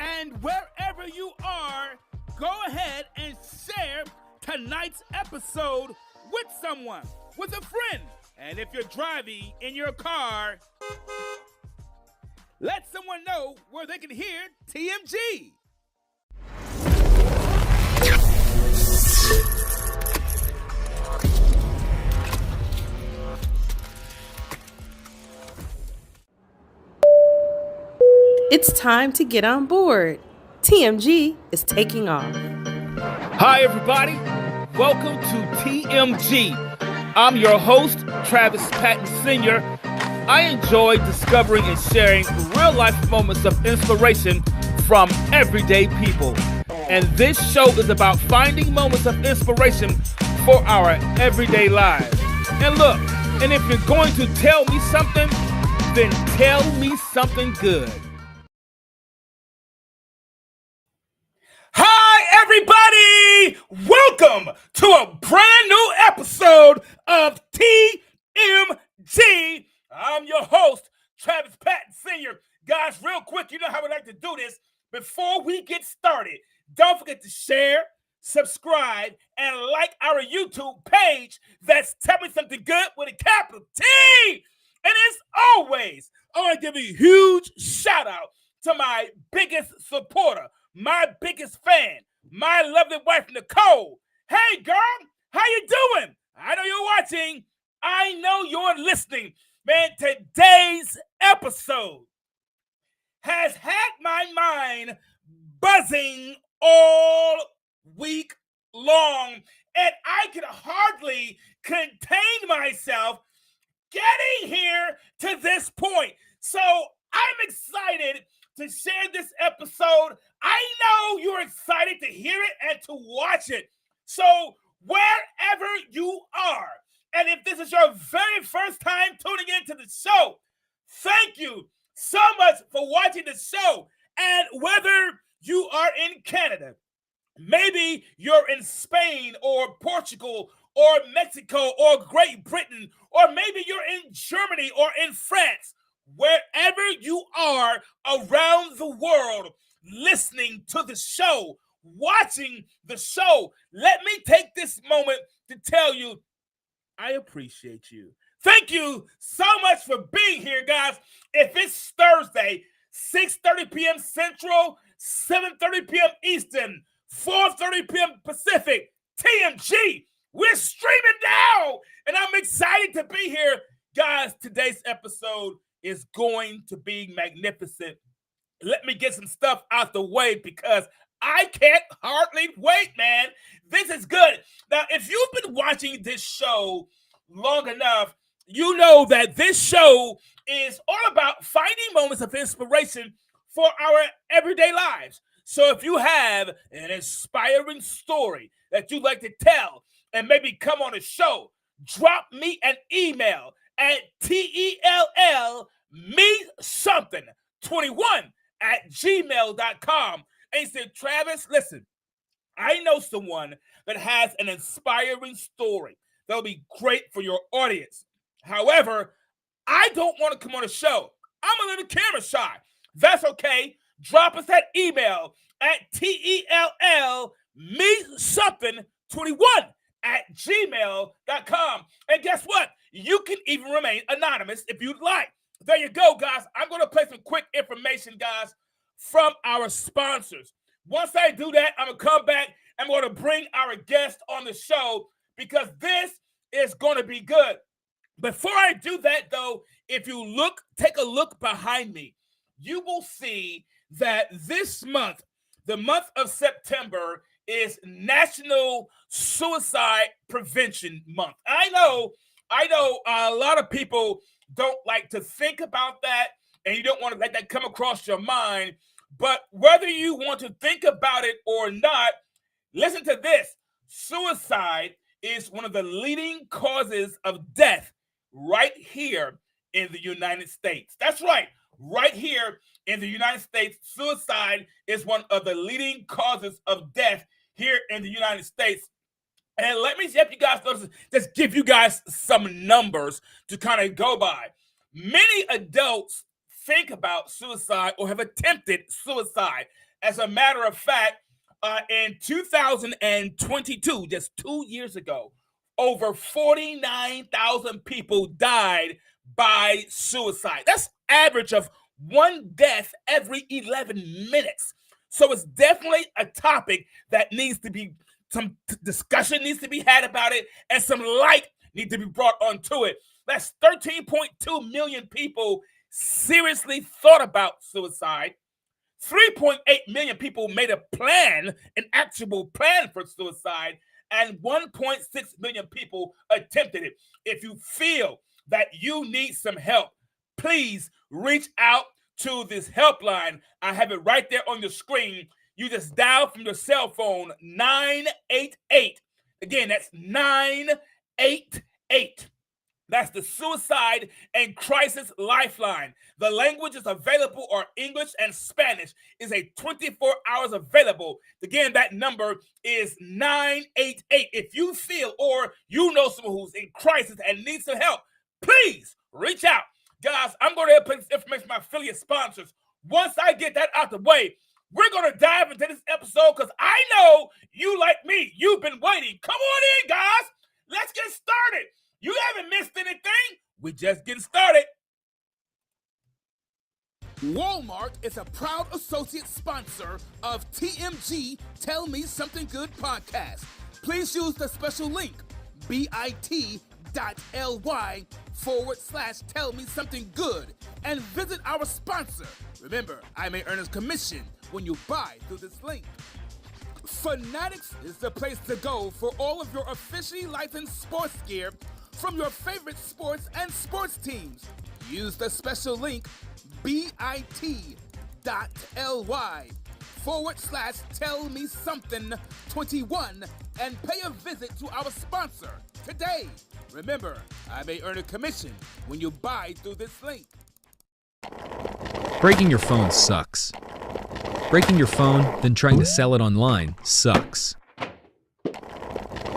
And wherever you are, go ahead and share tonight's episode with someone, with a friend. And if you're driving in your car, let someone know where they can hear TMG. It's time to get on board. TMG is taking off. Hi, everybody. Welcome to TMG. I'm your host, Travis Patton Sr. I enjoy discovering and sharing real-life moments of inspiration from everyday people. And this show is about finding moments of inspiration for our everyday lives. And look, and if you're going to tell me something, then tell me something good. Hi, everybody! Welcome to a brand new episode of TMG. I'm your host, Travis Patton Sr. Guys, real quick, you know how we like to do this. Before we get started, don't forget to share, subscribe, and like our YouTube page. That's Tell Me Something Good with a capital T. And as always, I want to give a huge shout out to my biggest supporter, my biggest fan, my lovely wife, Nicole. Hey, girl, how you doing? I know you're watching. I know you're listening. Man, today's episode has had my mind buzzing all week long, and I can hardly contain myself getting here to this point. So I'm excited to share this episode. I know you're excited to hear it and to watch it. So wherever you are, and if this is your very first time tuning into the show, thank you so much for watching the show. And whether you are in Canada, maybe you're in Spain or Portugal or Mexico or Great Britain, or maybe you're in Germany or in France, wherever you are around the world listening to the show, watching the show, let me take this moment to tell you I appreciate you. Thank you so much for being here, guys. If it's Thursday, 6:30 p.m. Central, 7:30 p.m. Eastern, 4:30 p.m. Pacific, TMG, we're streaming now, and I'm excited to be here. Guys, today's episode is going to be magnificent. Let me get some stuff out the way because I can't hardly wait, man. This is good. Now, if you've been watching this show long enough, you know that this show is all about finding moments of inspiration for our everyday lives. So if you have an inspiring story that you'd like to tell and maybe come on a show, drop me an email at tellmesomething21@gmail.com. And you said, Travis, listen, I know someone that has an inspiring story that'll be great for your audience. However, I don't want to come on a show. I'm a little camera shy. That's okay. Drop us that email at tellmesomething21@gmail.com. And guess what? You can even remain anonymous if you'd like. There you go, guys. I'm going to play some quick information, guys, from our sponsors. Once I do that, I'm going to come back and I'm going to bring our guest on the show because this is going to be good. Before I do that, though, if you take a look behind me, you will see that this month, the month of September, is National Suicide Prevention Month. I know a lot of people don't like to think about that, and you don't want to let that come across your mind. But whether you want to think about it or not, listen to this. Suicide is one of the leading causes of death right here in the United States. That's right. Right here in the United States, suicide is one of the leading causes of death here in the United States. And let me help you guys notice, just give you guys some numbers to kind of go by. Many adults think about suicide or have attempted suicide. As a matter of fact, in 2022, just 2 years ago, over 49,000 people died by suicide. That's average of one death every 11 minutes. So it's definitely a topic that needs to be, some discussion needs to be had about it, and some light needs to be brought onto it. That's 13.2 million people seriously thought about suicide. 3.8 million people made a plan, an actual plan for suicide, and 1.6 million people attempted it. If you feel that you need some help, please reach out to this helpline. I have it right there on the screen. You just dial from your cell phone 988. Again, that's 988. That's the Suicide and Crisis Lifeline. The languages available are English and Spanish. Is a 24 hours available. Again, that number is 988. If you feel or you know someone who's in crisis and needs some help, please reach out. Guys, I'm going to put this information to my affiliate sponsors. Once I get that out the way, we're going to dive into this episode because I know you, like me, you've been waiting. Come on in, guys. Let's get started. You haven't missed anything. We're just getting started. Walmart is a proud associate sponsor of TMG Tell Me Something Good podcast. Please use the special link bit.ly/Tell Me Something Good and visit our sponsor. Remember, I may earn a commission when you buy through this link. Fanatics is the place to go for all of your officially licensed sports gear from your favorite sports and sports teams. Use the special link bit.ly/Tell Me Something 21 and pay a visit to our sponsor today. Remember, I may earn a commission when you buy through this link. Breaking your phone sucks. Breaking your phone, then trying to sell it online sucks.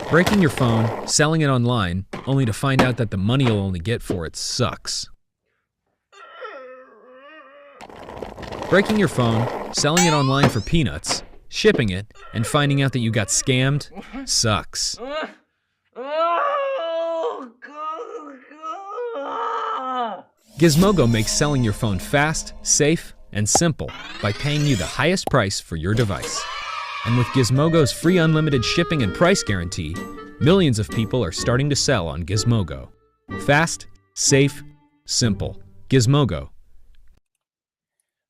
Breaking your phone, selling it online, only to find out that the money you'll only get for it sucks. Breaking your phone, selling it online for peanuts, shipping it, and finding out that you got scammed sucks. Gizmodo makes selling your phone fast, safe, and simple by paying you the highest price for your device. And with Gizmodo's free unlimited shipping and price guarantee, millions of people are starting to sell on Gizmodo. Fast, safe, simple. Gizmodo.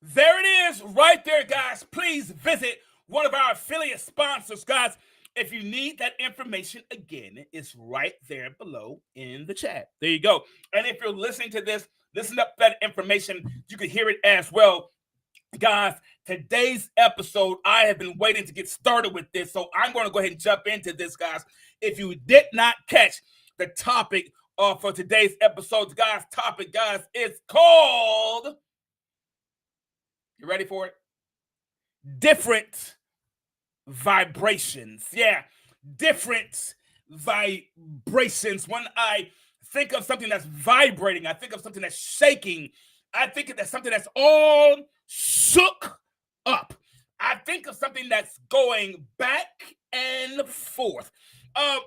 There it is, right there, guys. Please visit one of our affiliate sponsors, guys. If you need that information, again, it's right there below in the chat. There you go. And if you're listening to this, listen up that information. You can hear it as well. Guys, today's episode, I have been waiting to get started with this, so I'm going to go ahead and jump into this, guys. If you did not catch the topic for today's episode, guys, is called, you ready for it? Different vibrations. Yeah, different vibrations. When I think of something that's vibrating, I think of something that's shaking. I think of something that's all shook up. I think of something that's going back and forth. I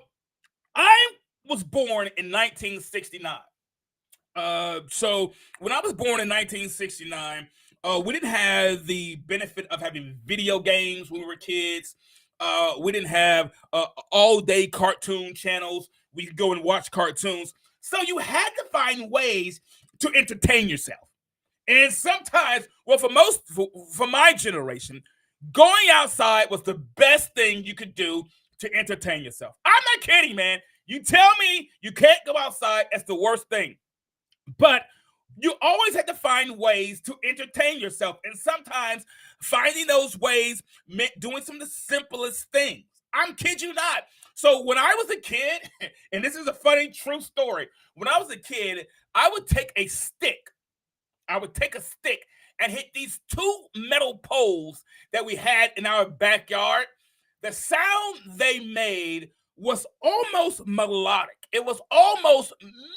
was born in 1969. So when I was born in 1969, we didn't have the benefit of having video games when we were kids. We didn't have all-day cartoon channels. We could go and watch cartoons. So you had to find ways to entertain yourself. And sometimes, well, for my generation, going outside was the best thing you could do to entertain yourself. I'm not kidding, man. You tell me you can't go outside, that's the worst thing. But you always had to find ways to entertain yourself. And sometimes finding those ways meant doing some of the simplest things. I'm kid you not. So when I was a kid, and this is a funny, true story. When I was a kid, I would take a stick and hit these two metal poles that we had in our backyard. The sound they made was almost melodic. It was almost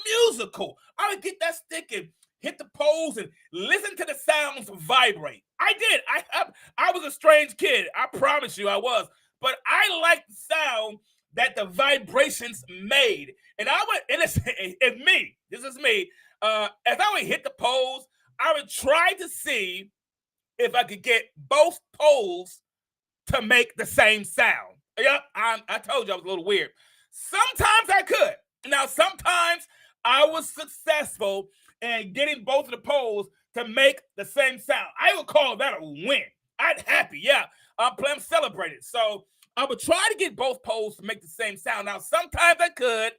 musical. I would get that stick and hit the poles and listen to the sounds vibrate. I did. I was a strange kid. I promise you I was. But I liked the sound that the vibrations made. And I would, and it's me. This is me. As I would hit the poles, I would try to see if I could get both poles to make the same sound. Yep, I told you I was a little weird. Sometimes I could. Now, sometimes I was successful in getting both of the poles to make the same sound. I would call that a win. I'm happy, yeah. I'm celebrated. So I would try to get both poles to make the same sound. Now, sometimes I could,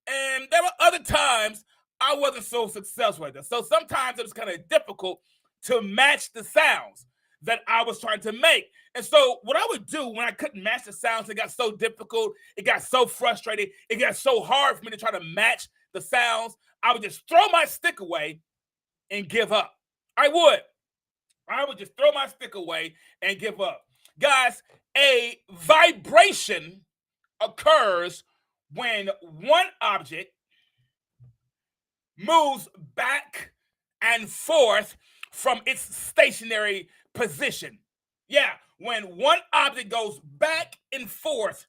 and there were other times I wasn't so successful with it. So sometimes it was kind of difficult to match the sounds that I was trying to make. And so what I would do when I couldn't match the sounds, it got so difficult, it got so frustrated, it got so hard for me to try to match the sounds, I would just throw my stick away and give up. I would just throw my stick away and give up. Guys, a vibration occurs when one object moves back and forth from its stationary position. Yeah, when one object goes back and forth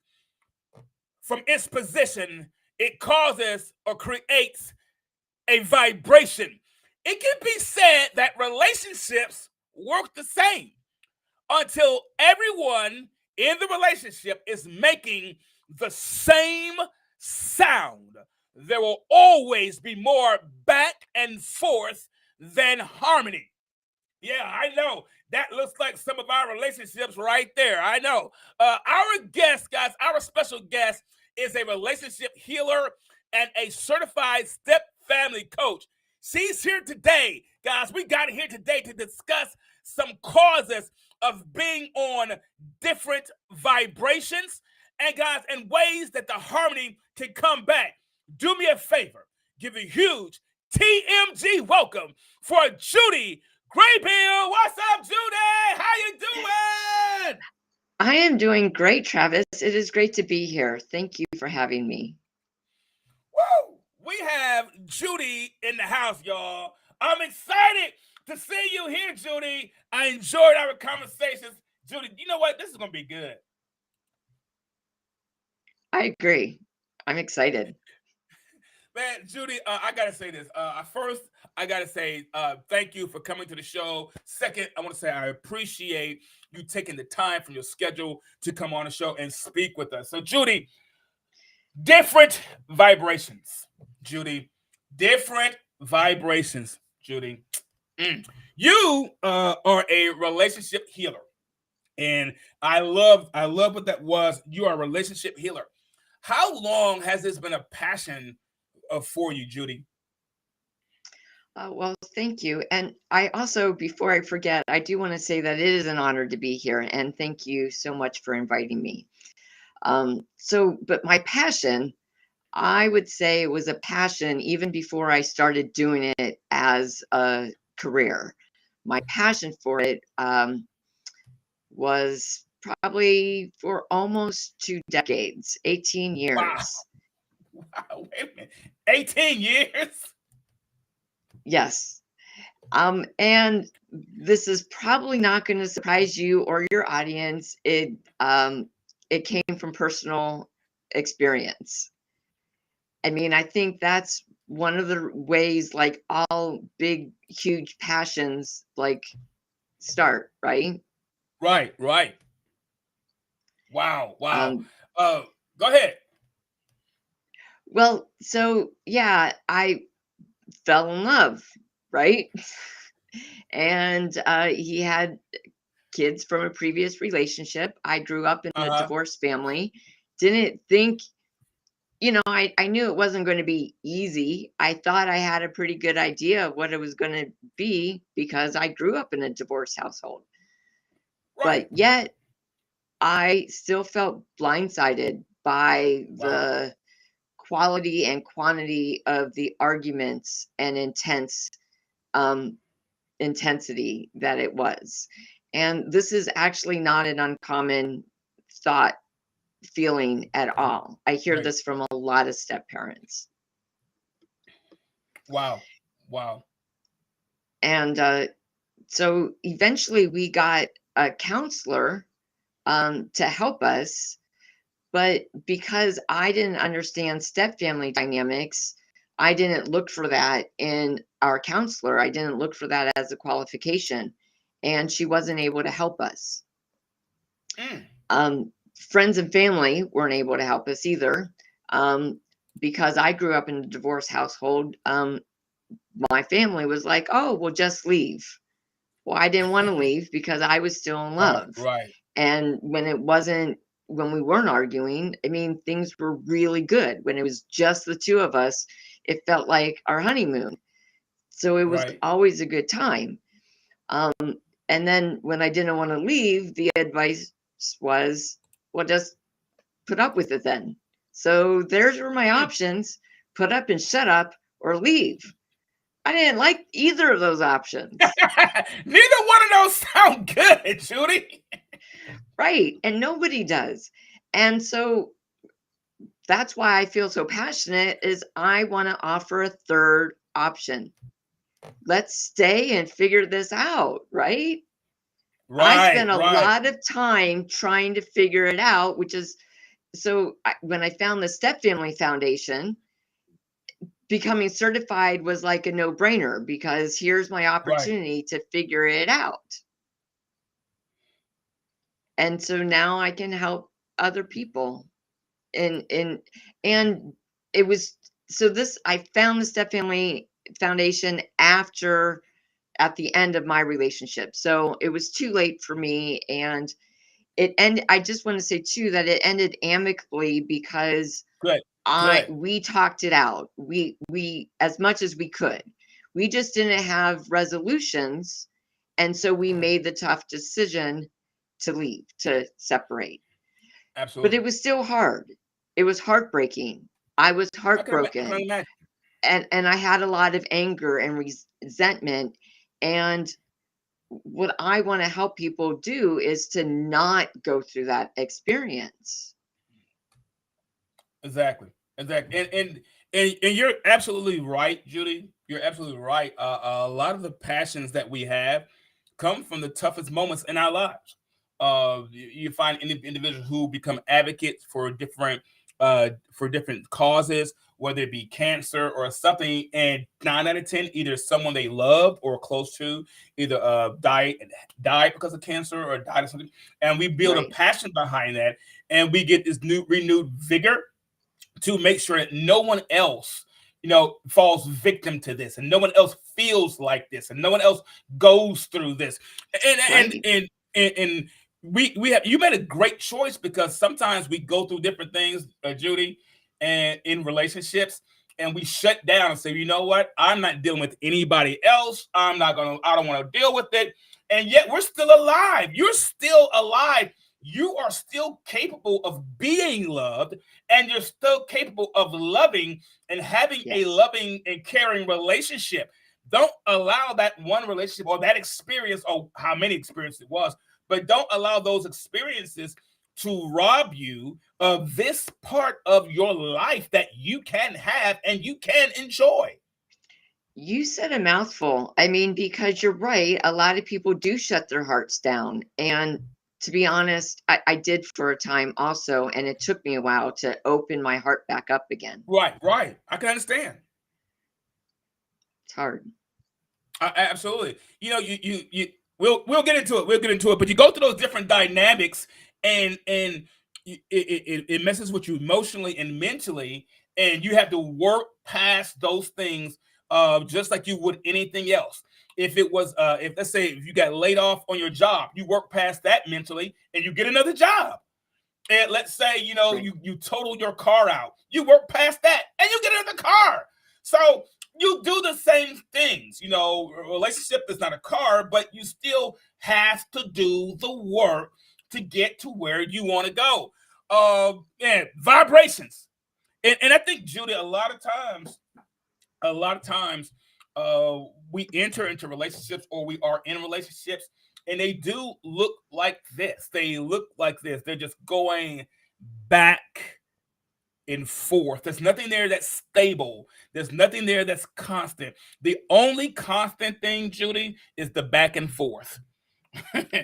from its position, it causes or creates a vibration. It can be said that relationships work the same until everyone in the relationship is making the same sound. There will always be more back and forth than harmony. Yeah, I know. That looks like some of our relationships right there. I know. Our guest, guys, our special guest is a relationship healer and a certified step family coach. She's here today, guys. We got here today to discuss some causes of being on different vibrations and, guys, and ways that the harmony can come back. Do me a favor. Give a huge TMG welcome for Judy Graybill. What's up, Judy? How you doing? I am doing great, Travis. It is great to be here. Thank you for having me. Woo! We have Judy in the house, y'all. I'm excited to see you here, Judy. I enjoyed our conversations. Judy, you know what? This is going to be good. I agree. I'm excited. Man, Judy, I got to say this. First, I got to say thank you for coming to the show. Second, I want to say I appreciate you taking the time from your schedule to come on the show and speak with us. So, Judy, different vibrations. Judy, different vibrations. Judy, you are a relationship healer. And I love what that was. You are a relationship healer. How long has this been a passion for you, Judy? Well, thank you. And I also, before I forget, I do want to say that it is an honor to be here. And thank you so much for inviting me. But my passion, I would say it was a passion even before I started doing it as a career. My passion for it was probably for almost 2 decades, 18 years. Wow, wait a minute. 18 years? Yes. And this is probably not going to surprise you or your audience. It came from personal experience. I mean, I think that's one of the ways, like all big, huge passions, like start, right? Right. Wow. Go ahead. Well, so yeah, I fell in love, right? And he had kids from a previous relationship. I grew up in a divorced family. Didn't think, I knew it wasn't going to be easy. I thought I had a pretty good idea of what it was going to be because I grew up in a divorced household. Right. But yet I still felt blindsided by the quality and quantity of the arguments and intensity that it was. And this is actually not an uncommon feeling at all. I hear this from a lot of step parents. Wow. And so eventually we got a counselor to help us. But because I didn't understand step family dynamics, I didn't look for that in our counselor. I didn't look for that as a qualification, and she wasn't able to help us. Friends and family weren't able to help us either, because I grew up in a divorce household. My family was like, "Oh, well, just leave." Well, I didn't want to leave because I was still in love. Right. And when we weren't arguing, I mean, things were really good. When it was just the two of us, it felt like our honeymoon. So it was Right. always a good time. And then when I didn't want to leave, the advice was, well, just put up with it then. So there's were my options: put up and shut up, or leave. I didn't like either of those options. Neither one of those sound good, Judy. Right. And nobody does. And so that's why I feel so passionate is I want to offer a third option. Let's stay and figure this out, right? I spent a lot of time trying to figure it out, which is when I found the Step Family Foundation, becoming certified was like a no-brainer because here's my opportunity to figure it out. And so now I can help other people. And it was I found the Step Family Foundation at the end of my relationship. So it was too late for me, and I just want to say too that it ended amicably because we talked it out. We as much as we could. We just didn't have resolutions, and so we made the tough decision to leave, to separate. Absolutely. But it was still hard. It was heartbreaking. I was heartbroken. And I had a lot of anger and resentment. And what I want to help people do is to not go through that experience. Exactly. And you're absolutely right, Judy. You're absolutely right. A lot of the passions that we have come from the toughest moments in our lives. You find individuals who become advocates for different causes, whether it be cancer or something, and 9 out of 10, either someone they loved or close to either died because of cancer or died of something, and we build a passion behind that, and we get this new renewed vigor to make sure that no one else falls victim to this, and no one else feels like this, and no one else goes through this. And we have, you made a great choice, because sometimes we go through different things, Judy, and in relationships, and we shut down and say, you know what, I'm not dealing with anybody else. I don't want to deal with it. And yet we're still alive. You're still alive. You are still capable of being loved, and you're still capable of loving and having a loving and caring relationship. Don't allow that one relationship or that experience, or how many experiences it was, but don't allow those experiences to rob you of this part of your life that you can have and you can enjoy. You said a mouthful. I mean, because you're right. A lot of people do shut their hearts down. And to be honest, I did for a time also. And it took me a while to open my heart back up again. Right. I can understand. It's hard. Absolutely. We'll get into it. We'll get into it. But you go through those different dynamics, and it messes with you emotionally and mentally, and you have to work past those things, just like you would anything else. If it was, if let's say if you got laid off on your job, you work past that mentally, and you get another job. And let's say you total your car out, you work past that, and you get another car. So you do the same things. A relationship is not a car, but you still have to do the work to get to where you want to go. Vibrations. And I think, Judy, a lot of times we enter into relationships, or we are in relationships, and they do look like this. They're just going back and forth. There's nothing there that's stable. There's nothing there that's constant. The only constant thing, Judy, is the back and forth.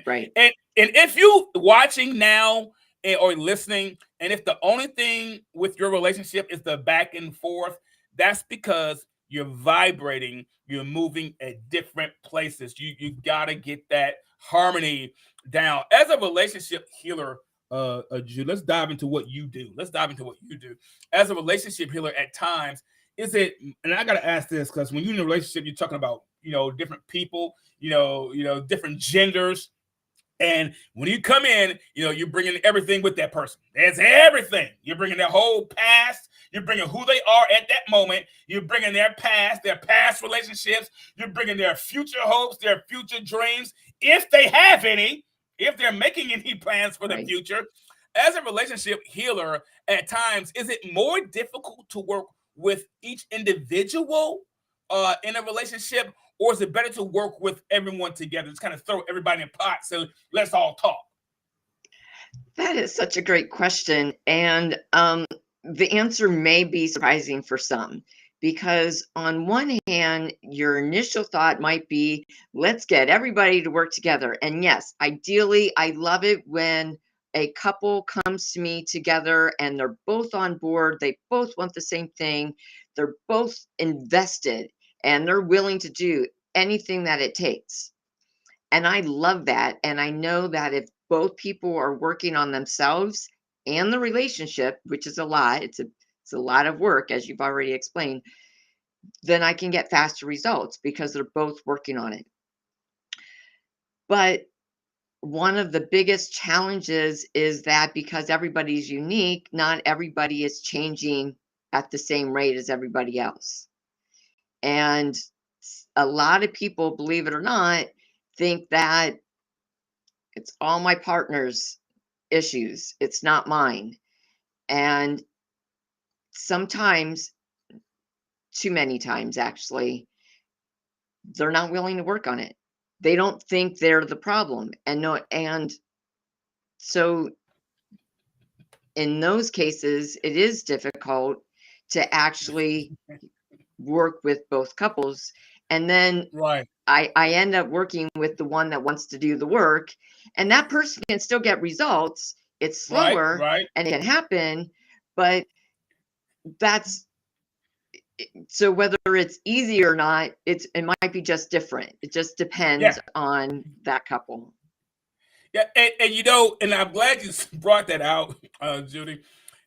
Right. And if you watching now or listening, and if the only thing with your relationship is the back and forth, that's because you're vibrating, you're moving at different places. You gotta get that harmony down. As a relationship healer, Jude, let's dive into what you do. Let's dive into what you do. As a relationship healer, at times, is it, and I gotta ask this because when you're in a relationship, you're talking about, different people, different genders. And when you come in, you're bringing everything with that person. There's everything. You're bringing their whole past. You're bringing who they are at that moment. You're bringing their past relationships. You're bringing their future hopes, their future dreams, if they have any, if they're making any plans for the Right. future. As a relationship healer, at times, is it more difficult to work with each individual in a relationship, or is it better to work with everyone together? Just kind of throw everybody in a pot. So let's all talk. That is such a great question. And the answer may be surprising for some, because on one hand, your initial thought might be, let's get everybody to work together. And yes, ideally, I love it when a couple comes to me together and they're both on board. They both want the same thing. They're both invested and they're willing to do anything that it takes. And I love that. And I know that if both people are working on themselves and the relationship, which is a lot, it's a lot of work, as you've already explained, then I can get faster results because they're both working on it. But one of the biggest challenges is that because everybody's unique, not everybody is changing at the same rate as everybody else. And a lot of people, believe it or not, think that it's all my partner's issues. It's not mine. And sometimes, too many times actually, they're not willing to work on it. They don't think they're the problem. And so in those cases, it is difficult to actually work with both couples. And then Right. I end up working with the one that wants to do the work, and that person can still get results. It's slower Right. and it can happen, but that's so whether it's easy or not, it might be just different. It just depends Yeah. on that couple. Yeah. And I'm glad you brought that out, Judy.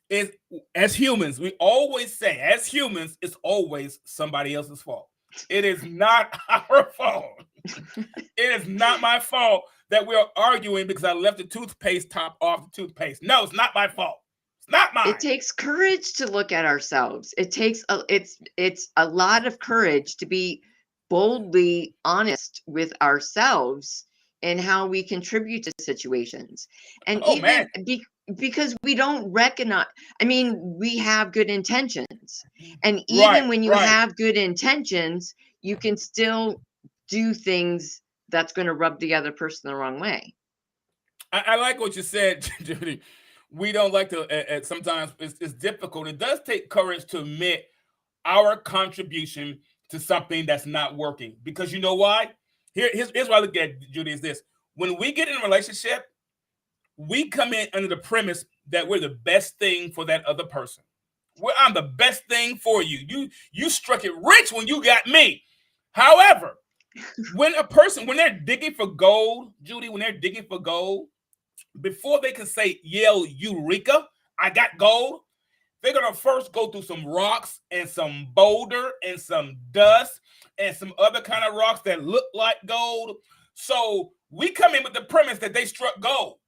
Is as humans, we always say, as humans, it's always somebody else's fault. It is not our fault. It is not my fault that we're arguing because I left the toothpaste top off the toothpaste. No, it's not my fault. It's not mine. It takes courage to look at ourselves. It takes it's a lot of courage to be boldly honest with ourselves and how we contribute to situations. And Oh man. even because we don't recognize, I mean, we have good intentions. And even when you Right. have good intentions, you can still do things that's going to rub the other person the wrong way. I like what you said, Judy. We don't like to. Sometimes it's difficult. It does take courage to admit our contribution to something that's not working. Because you know why? Here's what I look at, Judy, is this. When we get in a relationship, we come in under the premise that we're the best thing for that other person. I'm the best thing for you. You struck it rich when you got me. However, when they're digging for gold, Judy, when they're digging for gold, before they can say, yell, Eureka, I got gold, they're going to first go through some rocks and some boulder and some dust and some other kind of rocks that look like gold. So we come in with the premise that they struck gold,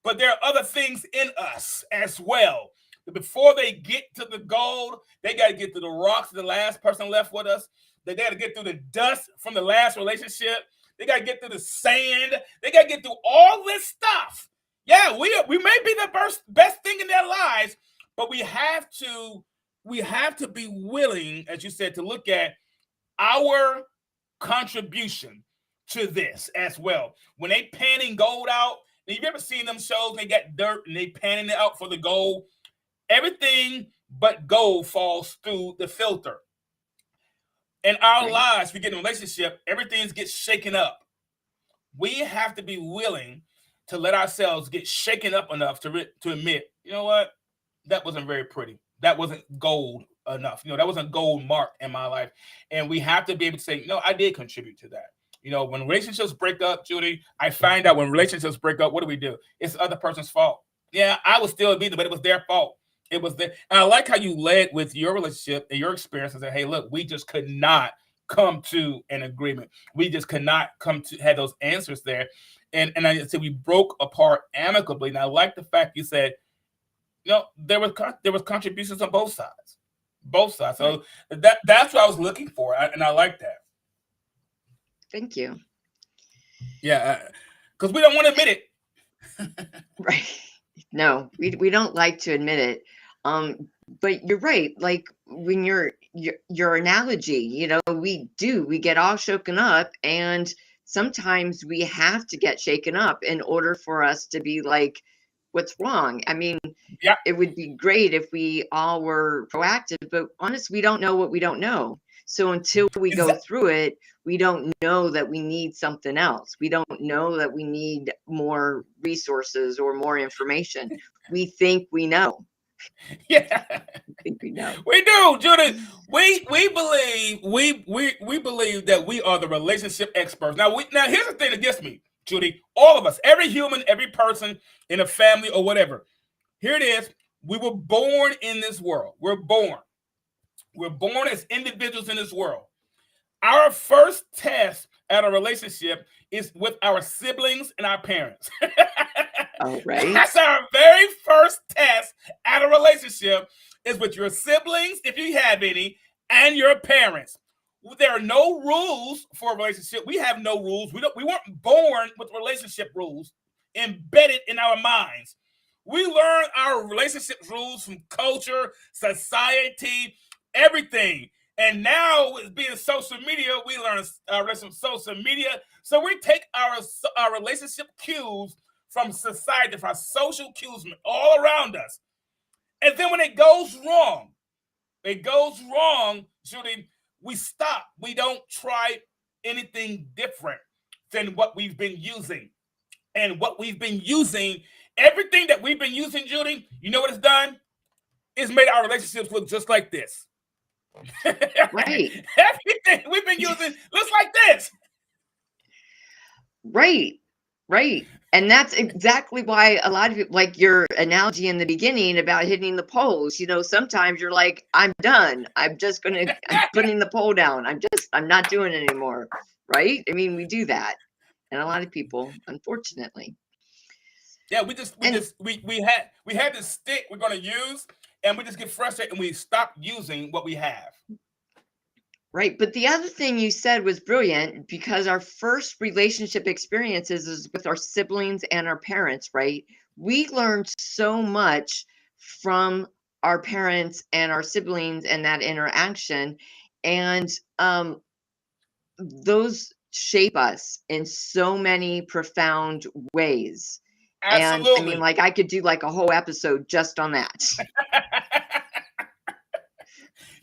but there are other things in us as well. Before they get to the gold, they got to get to the rocks the last person left with us. They got to get through the dust from the last relationship. They got to get through the sand. They got to get through all this stuff. Yeah, we may be the best thing in their lives, but we have to be willing, as you said, to look at our contribution to this as well. When they panning gold out, have you ever seen them shows? They got dirt and they panning it out for the gold. Everything but gold falls through the filter. In our Right. lives, we get in a relationship, everything gets shaken up. We have to be willing to let ourselves get shaken up enough to admit, you know what, that wasn't very pretty. That wasn't gold enough. That wasn't gold mark in my life. And we have to be able to say, no, I did contribute to that. When relationships break up, Judy, I find out when relationships break up, what do? It's the other person's fault. Yeah, I was still beaten, but it was their fault. It was there. And I like how you led with your relationship and your experience and said, hey, look, we just could not come to an agreement. We just could not come to have those answers there. And I said we broke apart amicably. And I like the fact you said, there was contributions on both sides. Both sides. So that's what I was looking for. And I like that. Thank you. Yeah, because we don't want to admit it. Right. No, we don't like to admit it. But you're right. Like when your analogy, we get all shaken up, and sometimes we have to get shaken up in order for us to be like, what's wrong? I mean, Yeah. It would be great if we all were proactive, but honestly, we don't know what we don't know. So until we go through it, we don't know that we need something else. We don't know that we need more resources or more information. We think we know. Yeah. I think we know. We do, Judy. We believe that we are the relationship experts. Now here's the thing that gets me, Judy. All of us, every human, every person in a family or whatever. Here it is. We were born in this world. We're born as individuals in this world. Our first test at a relationship is with our siblings and our parents. Oh, right. That's our very first test at a relationship is with your siblings, if you have any, and your parents. There are no rules for a relationship. We have no rules. We weren't born with relationship rules embedded in our minds. We learn our relationship rules from culture, society, everything. And now, with being social media, we learn from social media. So we take our relationship cues from society, from our social cues all around us. And then when it goes wrong, Judy, we stop. We don't try anything different than what we've been using. And what we've been using, everything that we've been using, Judy, you know what it's done? It's made our relationships look just like this. Right. Everything we've been using looks like this. Right. And that's exactly why a lot of people, like your analogy in the beginning about hitting the poles, sometimes you're like, I'm done. I'm putting the pole down. I'm not doing it anymore. Right. I mean, we do that. And a lot of people, unfortunately. Yeah, we had this stick we're going to use, and we just get frustrated and we stop using what we have. Right. But the other thing you said was brilliant, because our first relationship experiences is with our siblings and our parents, right? We learned so much from our parents and our siblings and that interaction. And those shape us in so many profound ways. Absolutely. And I mean, like I could do like a whole episode just on that.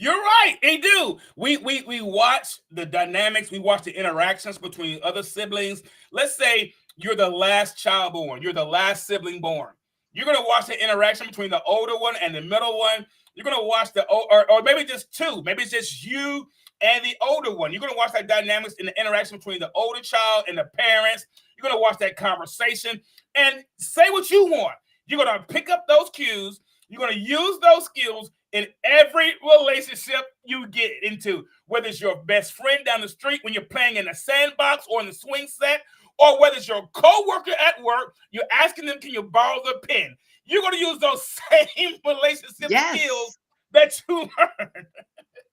You're right. They do. We watch the dynamics. We watch the interactions between other siblings. Let's say you're the last child born. You're the last sibling born. You're going to watch the interaction between the older one and the middle one. You're going to watch or maybe just two. Maybe it's just you and the older one. You're going to watch that dynamics in the interaction between the older child and the parents. You're going to watch that conversation and say what you want. You're going to pick up those cues. You're going to use those skills in every relationship you get into, whether it's your best friend down the street when you're playing in the sandbox or in the swing set, or whether it's your coworker at work, you're asking them, can you borrow the pen? You're going to use those same relationship skills that you learned.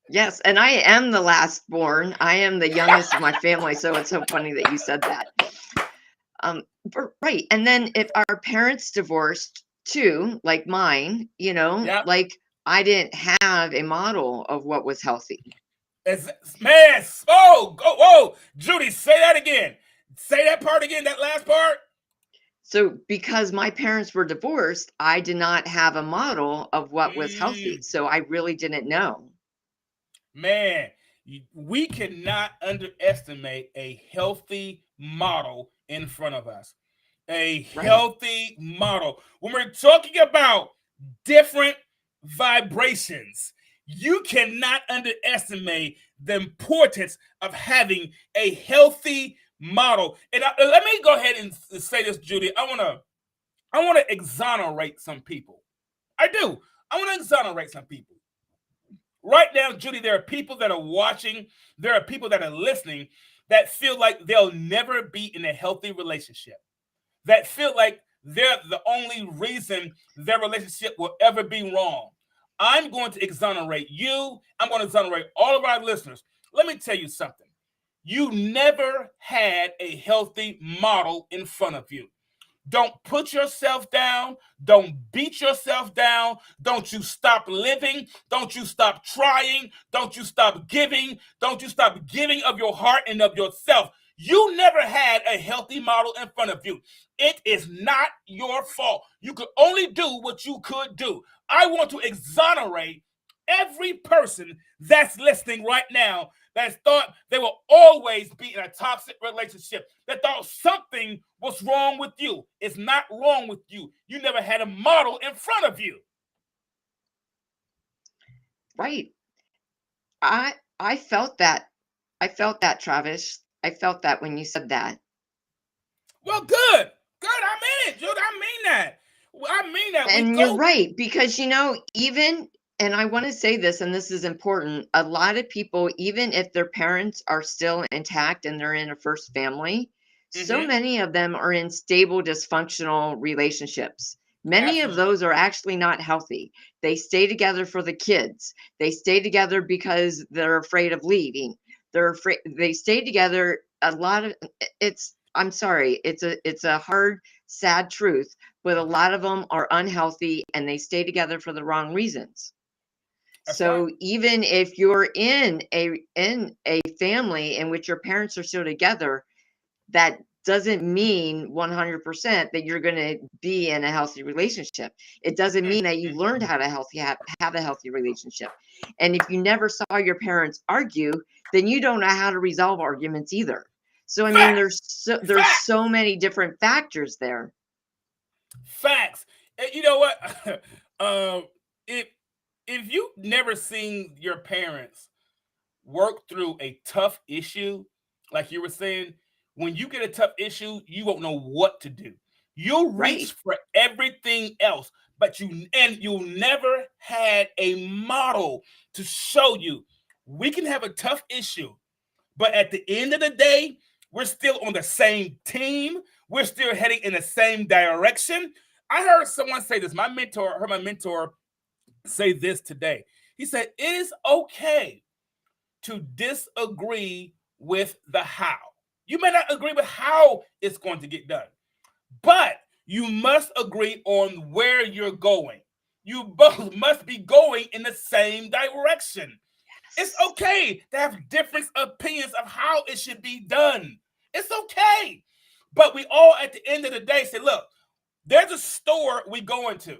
Yes, and I am the last born. I am the youngest of my family, so it's so funny that you said that. Right, and then if our parents divorced too, like mine, like I didn't have a model of what was healthy. Man, whoa, Judy, say that again. Say that part again, that last part. So because my parents were divorced, I did not have a model of what was healthy. Mm, So I really didn't know. man, we cannot underestimate a healthy model in front of us. A Right. healthy model. When we're talking about different vibrations, you cannot underestimate the importance of having a healthy model. And let me go ahead and say this, Judy. I want to exonerate some people. I do. I want to exonerate some people. Right now, Judy, there are people that are watching, there are people that are listening that feel like they'll never be in a healthy relationship, that feel like they're the only reason their relationship will ever be wrong. I'm going to exonerate you. I'm going to exonerate all of our listeners. Let me tell you something. You never had a healthy model in front of you. Don't put yourself down. Don't beat yourself down. Don't you stop living. Don't you stop trying. Don't you stop giving. Don't you stop giving of your heart and of yourself. You never had a healthy model in front of you. It is not your fault. You could only do what you could do. I want to exonerate every person that's listening right now that thought they will always be in a toxic relationship, that thought something was wrong with you. It's not wrong with you. You never had a model in front of you. Right. I felt that. I felt that, Travis. I felt that when you said that. Well, good. Good. I mean it, Jude. I mean that. I mean that. We And you're go. right, because even, and I want to say this, and this is important, a lot of people, even if their parents are still intact and they're in a first family, so Mm-hmm. many of them are in stable, dysfunctional relationships. Many of Absolutely. those are actually not healthy. They stay together for the kids. They stay together because they're afraid of leaving. They're afraid, they stay together a lot of I'm sorry, it's a hard, sad truth, but a lot of them are unhealthy and they stay together for the wrong reasons. That's right. So even if you're in a family in which your parents are still together, that doesn't mean 100% that you're going to be in a healthy relationship. It doesn't mean that you learned how to have a healthy relationship. And if you never saw your parents argue, then you don't know how to resolve arguments either. So I mean, Facts. there's Facts. so many different factors there. Facts. And you know what? If you've never seen your parents work through a tough issue, like you were saying, when you get a tough issue, you won't know what to do. You'll reach Right. for everything else, but you'll never had a model to show you we can have a tough issue, but at the end of the day, we're still on the same team. We're still heading in the same direction. I heard someone say this. Heard my mentor say this today. He said, it is okay to disagree with the how. You may not agree with how it's going to get done, but you must agree on where you're going. You both must be going in the same direction. It's Yes. okay to have different opinions of how it should be done. It's okay. But we all, at the end of the day, say, look, there's a store we go into.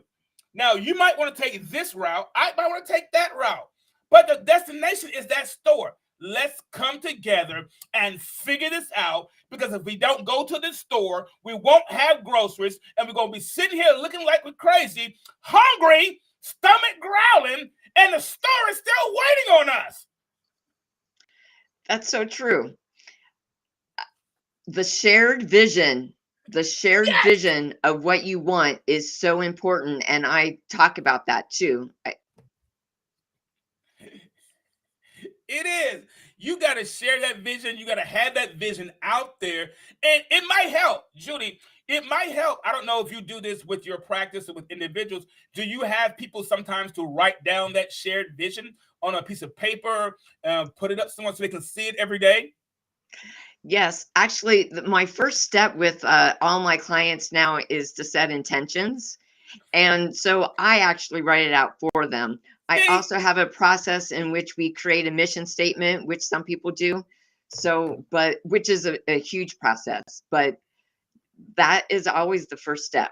Now, you might want to take this route. I might want to take that route. But the destination is that store. Let's come together and figure this out, because if we don't go to the store, we won't have groceries, and we're going to be sitting here looking like we're crazy, hungry, stomach growling, and the store is still waiting on us. That's so true. The shared vision, the shared Yes, vision of what you want is so important. And I talk about that too. it is. You got to share that vision. You got to have that vision out there. And it might help, Judy. It might help. I don't know if you do this with your practice or with individuals. Do you have people sometimes to write down that shared vision on a piece of paper, put it up somewhere so they can see it every day? Yes, actually, my first step with all my clients now is to set intentions. And so I actually write it out for them. I See? also have a process in which we create a mission statement, which some people do. So, but which is a huge process. But that is always the first step.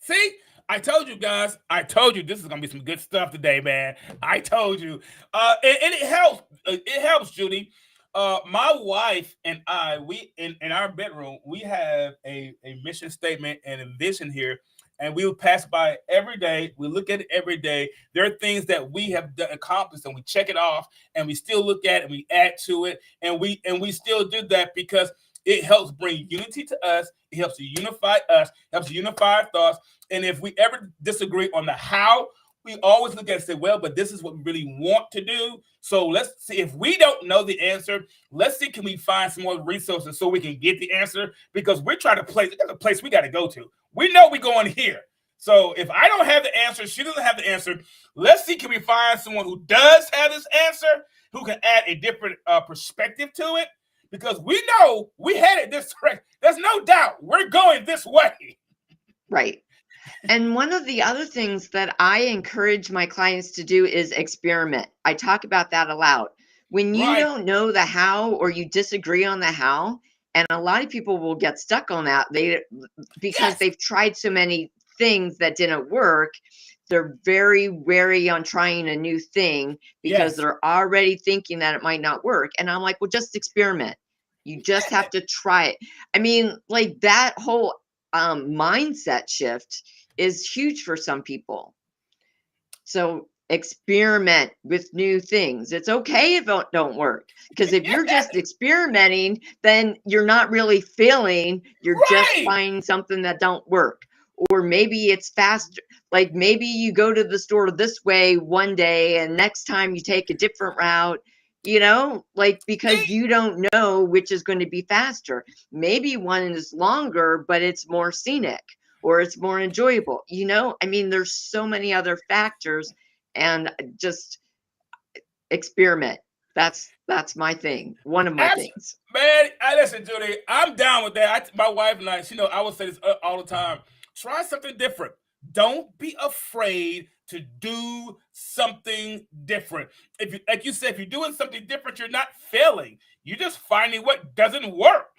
See, I told you guys. I told you this is gonna be some good stuff today, man. I told you, and it helps. It helps, Judy. My wife and I, we in our bedroom, we have a mission statement and a vision here, and we will pass by it every day. We look at it every day. There are things that we have done, accomplished, and we check it off, and we still look at it, and we add to it, and we still do that because it helps bring unity to us. It helps to unify us. Helps to unify our thoughts. And if we ever disagree on the how, we always look at it and say, well, but this is what we really want to do. So let's see if we don't know the answer. Let's see, can we find some more resources so we can get the answer? Because we're trying to place, there's a place we got to go to. We know we're going here. So if I don't have the answer, she doesn't have the answer. Let's see, can we find someone who does have this answer, who can add a different perspective to it? Because we know we headed this direction. There's no doubt we're going this way. Right. And one of the other things that I encourage my clients to do is experiment. I talk about that a lot. When you Right. don't know the how or you disagree on the how, and a lot of people will get stuck on that, because Yes. they've tried so many things that didn't work. They're very wary on trying a new thing because Yes. they're already thinking that it might not work. And I'm like, well, just experiment. You just have to try it. I mean, like that whole mindset shift is huge for some people. So experiment with new things. It's okay if it don't work, because if you're just experimenting, then you're not really failing. You're just Right. finding something that don't work. Or maybe it's faster. Like maybe you go to the store this way one day and next time you take a different route, like because See? you don't know which is going to be faster. Maybe one is longer, but it's more scenic or it's more enjoyable. I mean, there's so many other factors, and just experiment. That's my thing. One of my things. Man, listen, Judy, I'm down with that. My wife and I would say this all the time. Try something different. Don't be afraid to do something different. If you, like you said, if you're doing something different, you're not failing. You're just finding what doesn't work.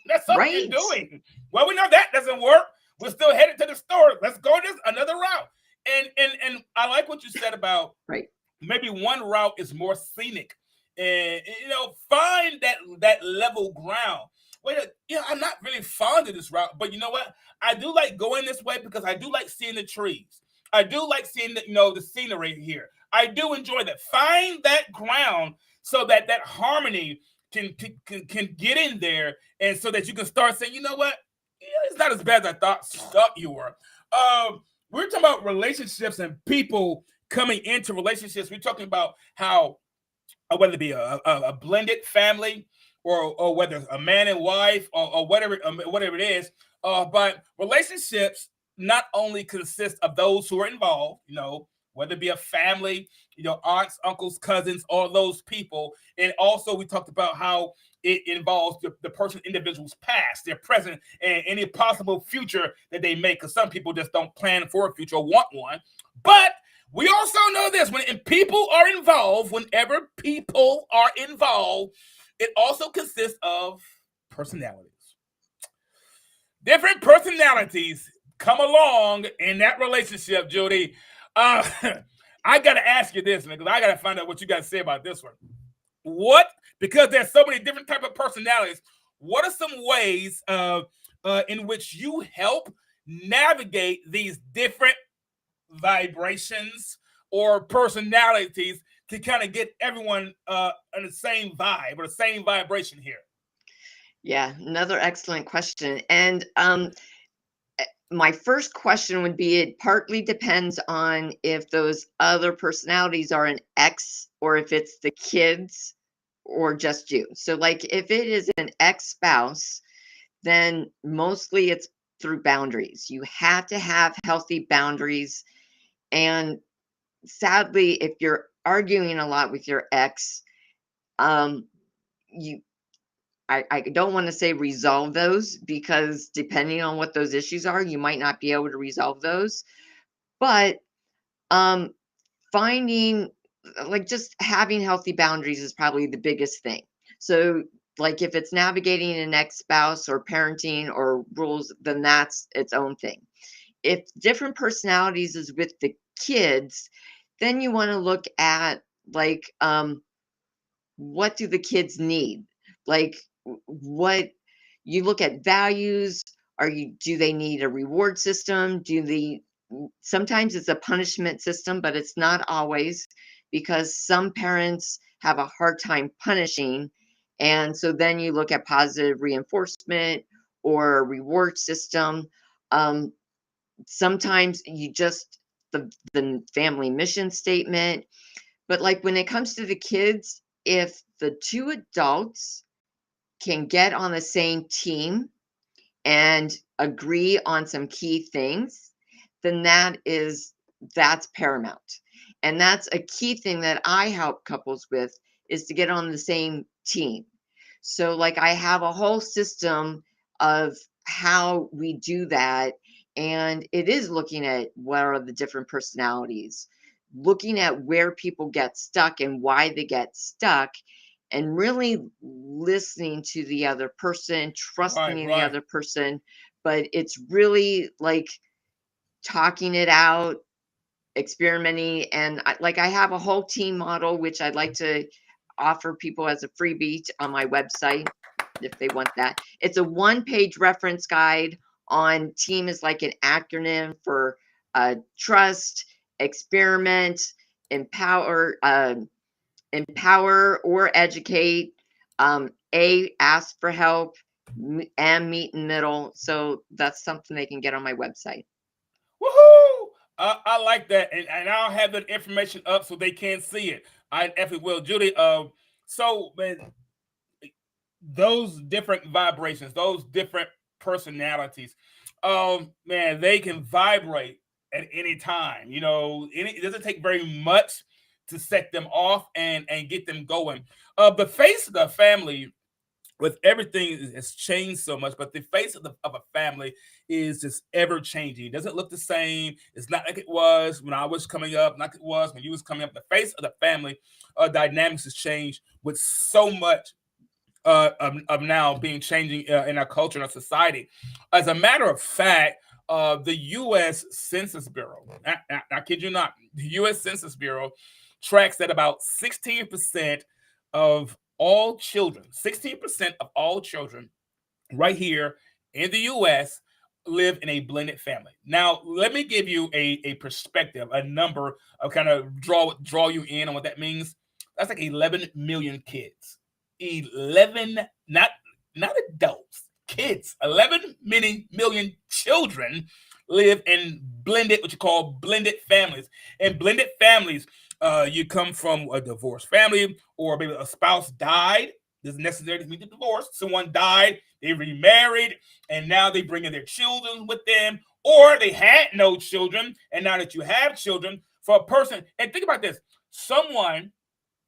That's all you're Right. doing. Well, we know that doesn't work. We're still headed to the store. Let's go this another route. And I like what you said about Right. maybe one route is more scenic, and find that level ground. Wait, I'm not really fond of this route, but you know what? I do like going this way because I do like seeing the trees. I do like seeing the scenery here. I do enjoy that. Find that ground so that harmony can get in there, and so that you can start saying, you know what? Yeah, it's not as bad as I thought you were. We're talking about relationships and people coming into relationships. We're talking about how whether it be a blended family, or whether it's a man and wife, or whatever it is. But relationships not only consist of those who are involved, whether it be a family, aunts, uncles, cousins, all those people. And also we talked about how it involves the person, individual's past, their present, and any possible future that they make. Because some people just don't plan for a future or want one. But we also know this: whenever people are involved, it also consists of personalities. Different personalities come along in that relationship, Judy. I got to ask you this, man, because I got to find out what you got to say about this one. Because there's so many different type of personalities, what are some ways in which you help navigate these different vibrations or personalities to kind of get everyone on the same vibe or the same vibration here? Yeah, another excellent question. And my first question would be, it partly depends on if those other personalities are an ex, or if it's the kids, or just you. So like if it is an ex-spouse, then mostly it's through boundaries. You have to have healthy boundaries. And sadly, if you're arguing a lot with your ex, you I don't want to say resolve those, because depending on what those issues are, you might not be able to resolve those. But finding, like, just having healthy boundaries is probably the biggest thing. So like if it's navigating an ex-spouse or parenting or rules, then that's its own thing. If different personalities is with the kids, then you want to look at like what do the kids need? Like what you look at values, do they need a reward system? Sometimes it's a punishment system, but it's not always, because some parents have a hard time punishing. And so then you look at positive reinforcement or a reward system. Sometimes you just the family mission statement. But like when it comes to the kids, if the two adults can get on the same team and agree on some key things, then that's paramount. And that's a key thing that I help couples with, is to get on the same team. So like I have a whole system of how we do that. And it is looking at what are the different personalities, looking at where people get stuck and why they get stuck, and really listening to the other person, trusting in the Right. other person. But it's really like talking it out, experimenting. And I have a whole team model, which I'd like to offer people as a freebie on my website if they want that. It's a 1-page reference guide on team, is like an acronym for trust, experiment, empower, or educate, ask for help, and meet in the middle. So that's something they can get on my website. Woohoo! I like that, and I'll have that information up so they can see it. I definitely will, Judy. So man, those different vibrations, those different personalities, man, they can vibrate at any time. It doesn't take very much to set them off and get them going. The face of the family, with everything has changed so much, but the face of a family is just ever changing. It doesn't look the same. It's not like it was when I was coming up, not like it was when you was coming up. The face of the family dynamics has changed with so much of now being changing in our culture and our society. As a matter of fact, the U.S. Census Bureau, I kid you not, the U.S. Census Bureau tracks that about 16% of all children, 16% of all children right here in the U.S. live in a blended family. Now, let me give you a perspective, a number of kind of draw you in on what that means. That's like 11 million kids. 11, not adults, kids. 11 million children live in what you call blended families. In blended families, you come from a divorced family, or maybe a spouse died. Doesn't necessarily mean the divorce. Someone died, they remarried, and now they bring in their children with them, or they had no children, and now that you have children, for a person, and think about this, someone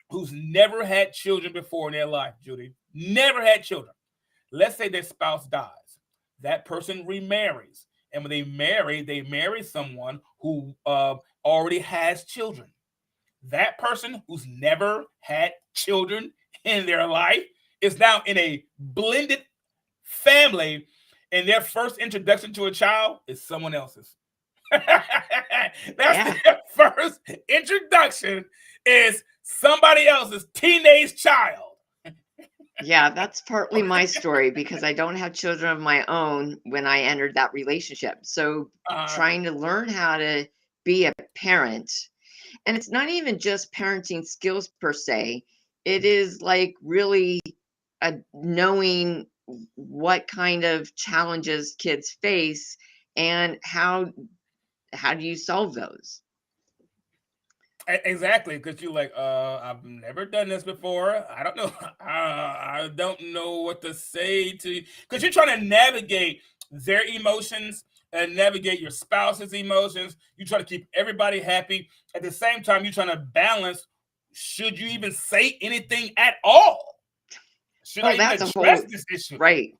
who's never had children before in their life, Judy, never had children. Let's say their spouse dies. That person remarries. And when they marry someone who already has children. That person who's never had children in their life is now in a blended family, and their first introduction to a child is someone else's. That's their first introduction, is somebody else's teenage child. Yeah, that's partly my story, because I don't have children of my own when I entered that relationship. So trying to learn how to be a parent, and it's not even just parenting skills per se. It is like really knowing what kind of challenges kids face and how do you solve those. Exactly, because you're like, I've never done this before. I don't know. I don't know what to say to you, because you're trying to navigate their emotions and navigate your spouse's emotions. You try to keep everybody happy. At the same time, you're trying to balance. Should you even say anything at all? Should I even address this issue? Right.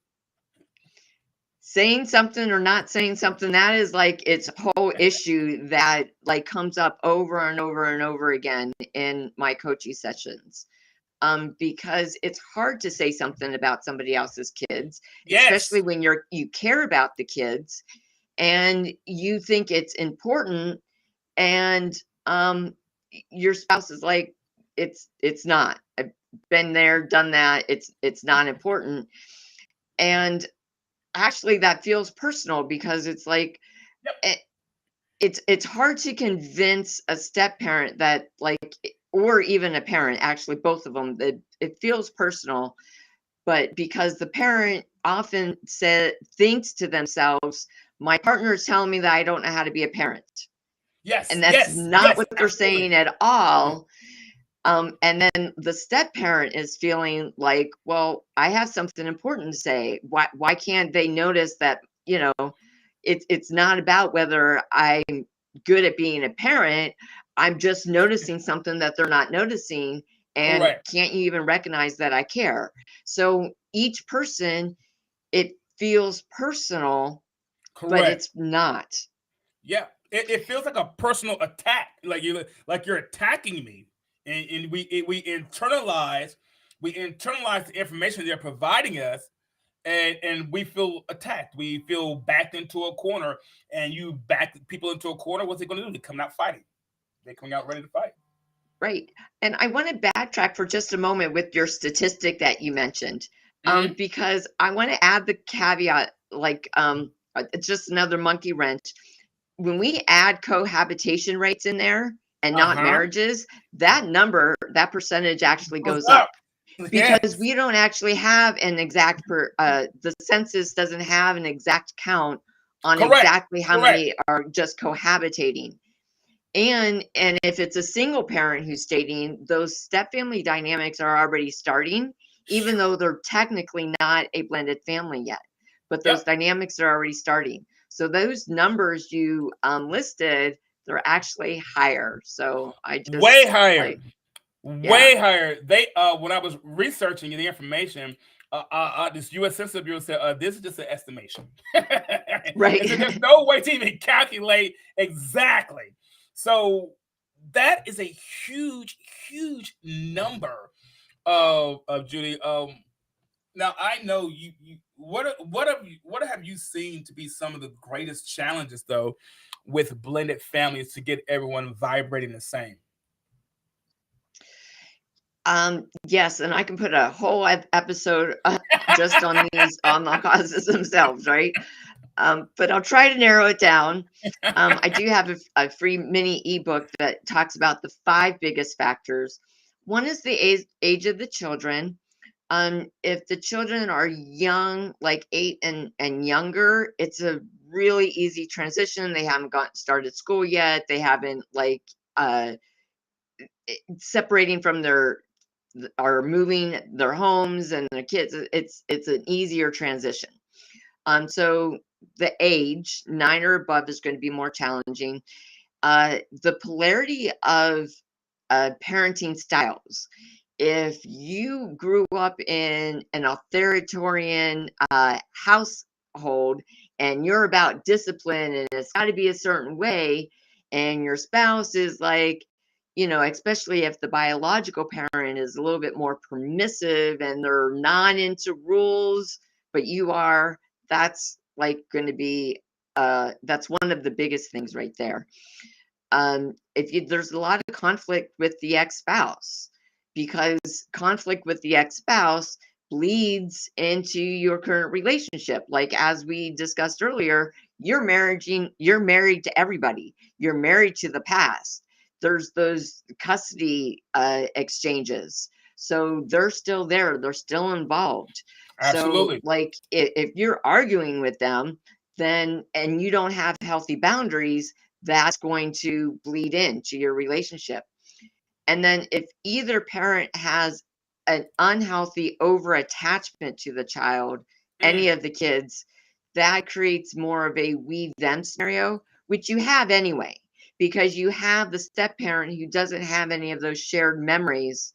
Saying something or not saying something, that is like its whole issue that like comes up over and over and over again in my coaching sessions. because it's hard to say something about somebody else's kids, Yes. especially when you care about the kids and you think it's important, and your spouse is like, it's not. I've been there, done that. It's not important. And actually that feels personal because it's like Yep. it's hard to convince a step parent that, like, or even a parent, actually both of them, that it feels personal, but because the parent often thinks to themselves, my partner is telling me that I don't know how to be a parent, Yes. and that's Yes. not Yes. what they're Absolutely. saying at all. And then the step parent is feeling like, well, I have something important to say. Why can't they notice that, it's not about whether I'm good at being a parent. I'm just noticing something that they're not noticing. And Correct. can't you even recognize that I care? So each person, it feels personal, but Correct. it's not. Yeah. It feels like a personal attack. Like you're attacking me, and we internalize the information they're providing us, and we feel attacked. We feel backed into a corner, and you back people into a corner. What's it going to do? They come out fighting. They come out ready to fight. Right. And I want to backtrack for just a moment with your statistic that you mentioned, Hmm. because I want to add the caveat, like, it's just another monkey wrench. When we add cohabitation rates in there and Uh not huh. marriages, that percentage actually Goes goes up. up, because Yes. we don't actually have an exact the census doesn't have an exact count on Correct. exactly how Correct. many are just cohabitating. And if it's a single parent who's dating, those step family dynamics are already starting, even though they're technically not a blended family yet. But those Yep. dynamics are already starting. So those numbers you listed, they're actually higher. So I Way just higher. like, yeah, Way higher. They when I was researching the information, this U.S. Census Bureau said this is just an estimation. And so there's right. no way to even calculate exactly. So that is a huge, huge number of Judy. Now I know you what have you seen to be some of the greatest challenges though with blended families to get everyone vibrating the same? Yes, and I can put a whole episode just on these, on the causes themselves, right? But I'll try to narrow it down. I do have a free mini ebook that talks about the 5 biggest factors. One is the age of the children. If the children are young, like 8 and younger, it's a really easy transition. They haven't started school yet. They haven't, like, uh, separating from their are moving their homes and their kids. It's an easier transition. So the age 9 or above is going to be more challenging. The polarity of parenting styles. If you grew up in an authoritarian household and you're about discipline and it's got to be a certain way, and your spouse is like, especially if the biological parent is a little bit more permissive and they're not into rules, but you are, that's like going to be, that's one of the biggest things right there. If you There's a lot of conflict with the ex-spouse, because conflict with the ex-spouse bleeds into your current relationship. Like, as we discussed earlier, you're married to everybody. You're married to the past. There's those custody exchanges. So they're still there. They're still involved. So, Absolutely. like, if you're arguing with them, then, and you don't have healthy boundaries, that's going to bleed into your relationship. And then if either parent has an unhealthy over attachment to the child, any Mm, of the kids, that creates more of a we them scenario, which you have anyway, because you have the step parent who doesn't have any of those shared memories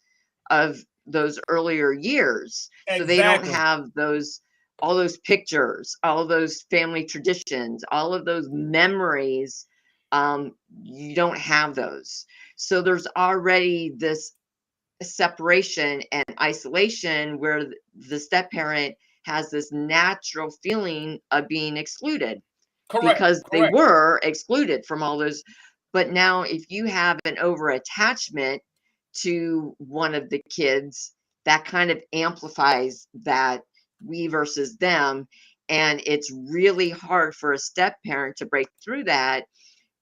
of those earlier years. So they don't exactly. have all those pictures, all those family traditions, all of those memories. You don't have those. So there's already this separation and isolation where the step parent has this natural feeling of being excluded Correct. because they Correct. were excluded from all those. But now, if you have an over attachment to one of the kids, that kind of amplifies that we versus them. And it's really hard for a step parent to break through that.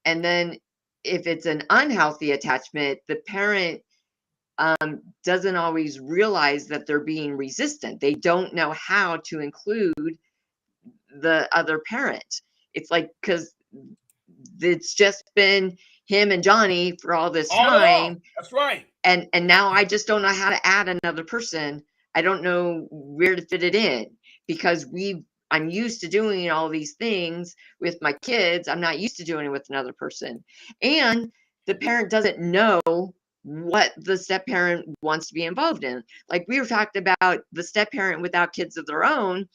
And then, if it's an unhealthy attachment, the parent doesn't always realize that they're being resistant. They don't know how to include the other parent. It's like, because it's just been him and Johnny for all this All along. time, That's right. and now I just don't know how to add another person. I don't know where to fit it in because I'm used to doing all these things with my kids. I'm not used to doing it with another person. And the parent doesn't know what the step parent wants to be involved in. Like we were talking about the step parent without kids of their own.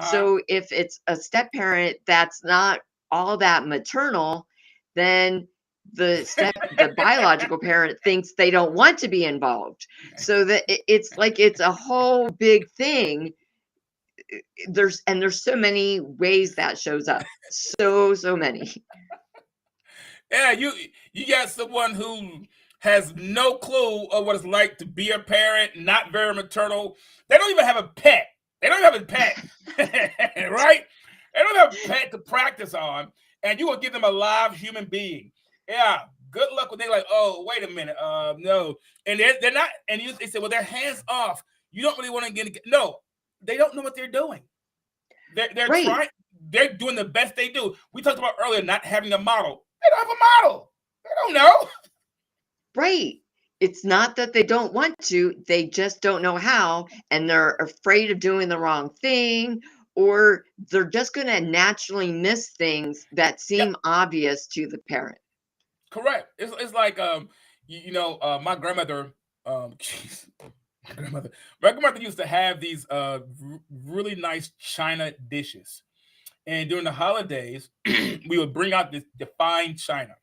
So if it's a step parent that's not all that maternal, then the biological parent thinks they don't want to be involved. So that it's like it's a whole big thing. There's so many ways that shows up. So many. Yeah, you got someone who has no clue of what it's like to be a parent, not very maternal. They don't even have a pet. They don't have a pet, right? They don't have a pet to practice on, and you will give them a live human being. Yeah, good luck when they're like, oh, wait a minute, no, and they're not, and they say, well, they're hands off. You don't really want to get no. They don't know what they're doing. They're Right. trying. They're doing the best they do. We talked about earlier not having a model. They don't have a model. They don't know. Right. It's not that they don't want to, they just don't know how, and they're afraid of doing the wrong thing, or they're just going to naturally miss things that Yeah, seem obvious to the parent. correct. It's like my grandmother jeez, my grandmother used to have these really nice china dishes, and during the holidays we would bring out the fine china,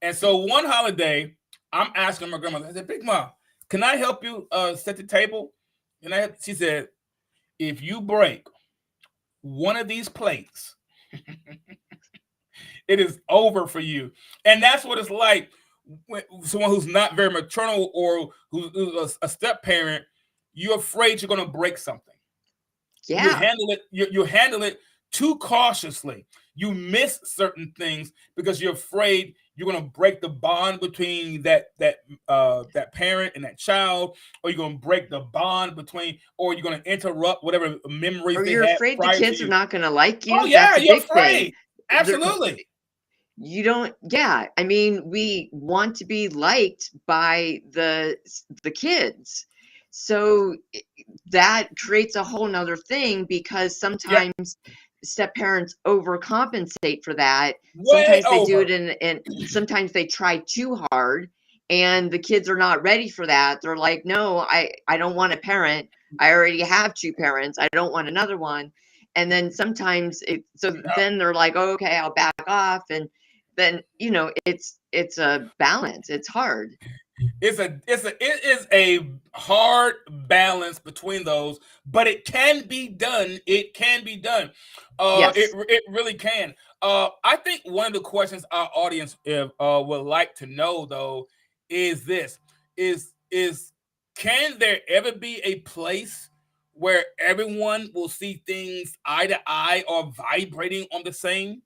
and so one holiday I'm asking my grandmother. I said, Big Mom, can I help you set the table? And she said, if you break one of these plates, it is over for you. And that's what it's like when someone who's not very maternal or who's a step parent. You're afraid you're going to break something. You Yeah. handle it. You handle it too cautiously. You miss certain things because you're afraid you're going to break the bond between that parent and that child, or you're going to break the bond between, or you're going to interrupt whatever memories Or they you're had afraid the prior to kids are you. not going to like Oh you. yeah, That's a you're big thing. afraid. Absolutely. You don't, yeah. I mean, we want to be liked by the kids. So that creates a whole nother thing because Yeah, sometimes step parents overcompensate for that. way Sometimes they do it over. and sometimes they try too hard and the kids are not ready for that. They're like, no, I don't want a parent. I already have two parents. I don't want another one. And then sometimes then they're like, oh, okay, I'll back off. And then, it's a balance. It's hard. It is a hard balance between those, but it can be done. It can be done. Yes. It really can. I think one of the questions our audience would like to know though is this: is can there ever be a place where everyone will see things eye to eye or vibrating on the same?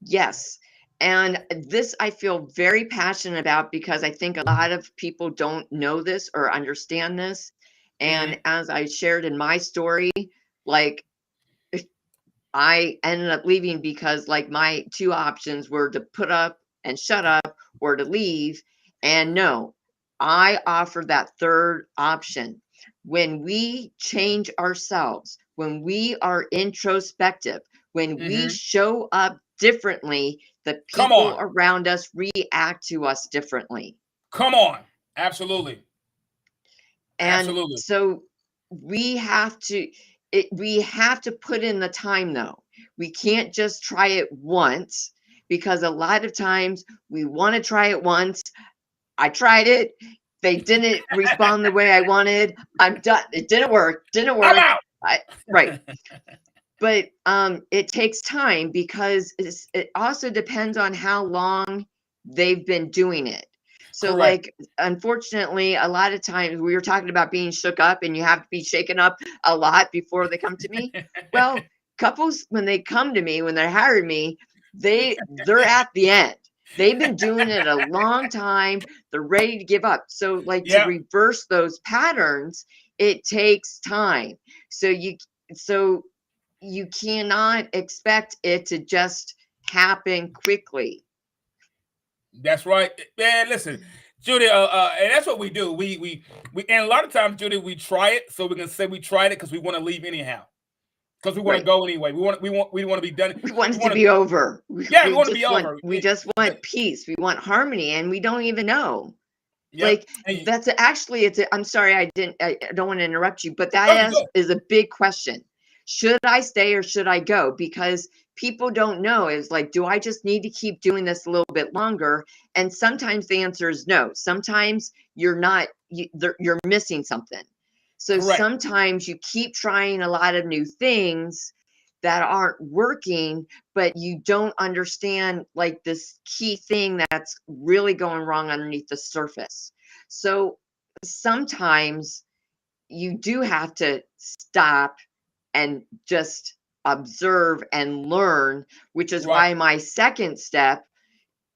Yes. And this I feel very passionate about because I think a lot of people don't know this or understand this. Hmm. And as I shared in my story, like I ended up leaving because like my two options were to put up and shut up or to leave. And no, I offer that third option. When we change ourselves, when we are introspective, when we Hmm. show up differently, the Come people on, around us react to us differently. come on, absolutely, And absolutely. so we have to we have to put in the time though. We can't just try it once because a lot of times we want to try it once I tried it. They didn't respond the way I wanted. I'm done. It didn't work. Didn't I'm work. out. Right. But it takes time because it also depends on how long they've been doing it. So, Correct. like, unfortunately, a lot of times we were talking about being shook up and you have to be shaken up a lot before they come to me. Well, couples, when they come to me, when they hire me, they're at the end. They've been doing it a long time. They're ready to give up. So, like, to Yeah. reverse those patterns, it takes time. So you cannot expect it to just happen quickly. That's right, man. Listen, Judy, and that's what we do. We and a lot of times, Judy, we try it so we can say we tried it because we want to leave anyhow, because we want to Right. go anyway. We want to be done. We want We it to want to, be over. yeah, we want to be over. We just want peace. We want harmony, and we don't even know. Yep. Like, that's actually, I'm sorry, I don't want to interrupt you, but No, that you is a big question. Should I stay or should I go? Because people don't know. It's like, do I just need to keep doing this a little bit longer? And sometimes the answer is no. Sometimes you're not, you're missing something. So correct. sometimes you keep trying a lot of new things that aren't working, but you don't understand like this key thing that's really going wrong underneath the surface. So sometimes you do have to stop and just observe and learn, which is Right. why my second step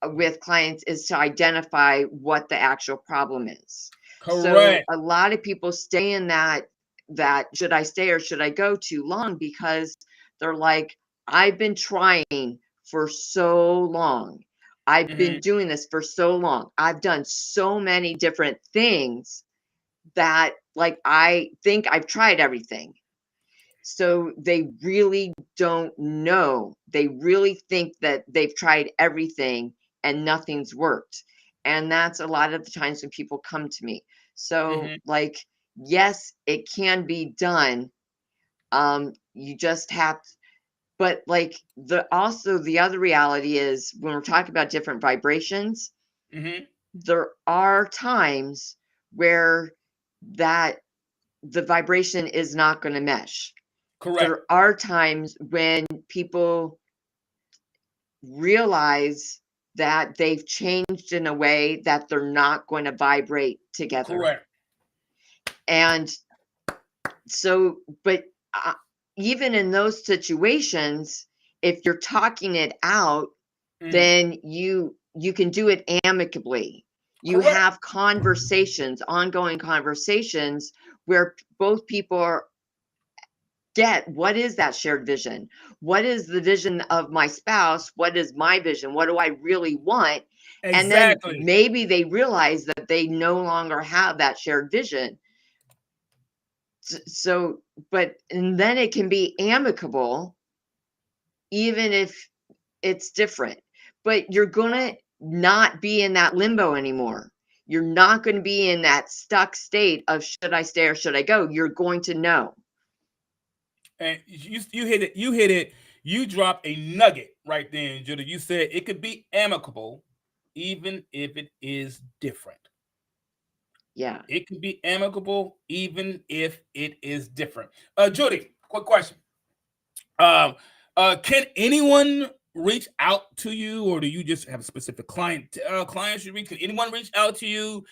with clients is to identify what the actual problem is. So Correct. a lot of people stay in that should I stay or should I go too long because they're like, I've been trying for so long. I've been Hmm. doing this for so long. I've done so many different things that like I think I've tried everything. So they really don't know. They really think that they've tried everything and nothing's worked. And that's a lot of the times when people come to me. So, Hmm. like, yes, it can be done. You just have to, but like the other reality is when we're talking about different vibrations, Hmm. there are times where that the vibration is not going to mesh. Correct. There are times when people realize that they've changed in a way that they're not going to vibrate together. Correct. And so, but uh, even in those situations, if you're talking it out, Hmm. then you can do it amicably. You Correct. have conversations, ongoing conversations where both people are get what is that shared vision? What is the vision of my spouse? What is my vision? What do I really want? And then Exactly. maybe they realize that they no longer have that shared vision. So, but and then it can be amicable, even if it's different. But you're gonna not be in that limbo anymore. You're not going to be in that stuck state of should I stay or should I go? You're going to know. And you hit it. You hit it. You dropped a nugget right then, Judy. You said it could be amicable, even if it is different. Yeah. It can be amicable, even if it is different. Judy, quick question. Um, can anyone reach out to you, or do you just have a specific clients you reach? Can anyone reach out to you